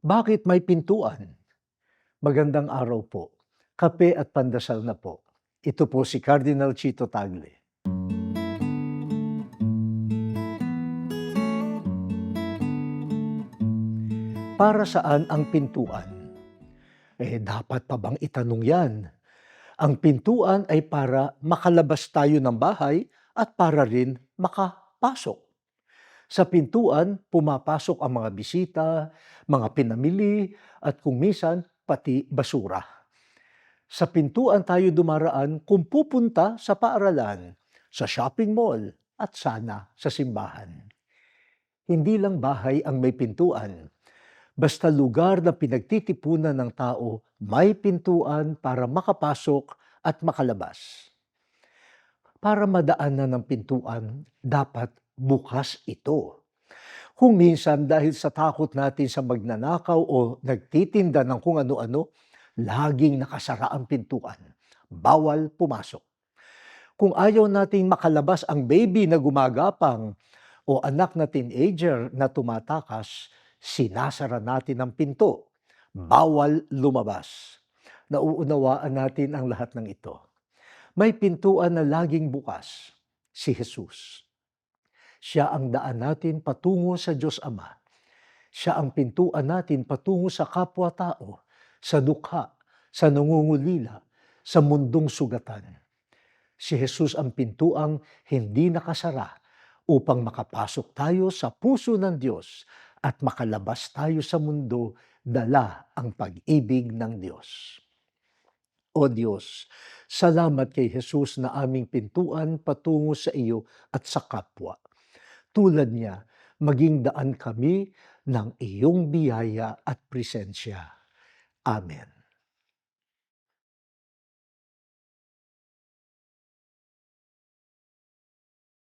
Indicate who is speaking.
Speaker 1: Bakit may pintuan? Magandang araw po. Kape at pandasal na po. Ito po si Cardinal Chito Tagle. Para saan ang pintuan? Dapat pa bang itanong yan? Ang pintuan ay para makalabas tayo ng bahay at para rin makapasok. Sa pintuan, pumapasok ang mga bisita, mga pinamili, at kung minsan, pati basura. Sa pintuan tayo dumaraan kung pupunta sa paaralan, sa shopping mall, at sana sa simbahan. Hindi lang bahay ang may pintuan. Basta lugar na pinagtitipunan ng tao, may pintuan para makapasok at makalabas. Para madaanan ng pintuan, dapat bukas ito. Kung minsan dahil sa takot natin sa magnanakaw o nagtitinda ng kung ano-ano, laging nakasara ang pintuan. Bawal pumasok. Kung ayaw nating makalabas ang baby na gumagapang o anak na teenager na tumatakas, sinasara natin ang pinto. Bawal lumabas. Nauunawaan natin ang lahat ng ito. May pintuan na laging bukas, si Jesus. Siya ang daan natin patungo sa Diyos Ama. Siya ang pintuan natin patungo sa kapwa-tao, sa dukha, sa nangungulila, sa mundong sugatan. Si Jesus ang pintuang hindi nakasara upang makapasok tayo sa puso ng Diyos at makalabas tayo sa mundo dala ang pag-ibig ng Diyos. O Diyos, salamat kay Jesus na aming pintuan patungo sa iyo at sa kapwa. Tulad niya, maging daan kami ng iyong biyaya at presensya. Amen.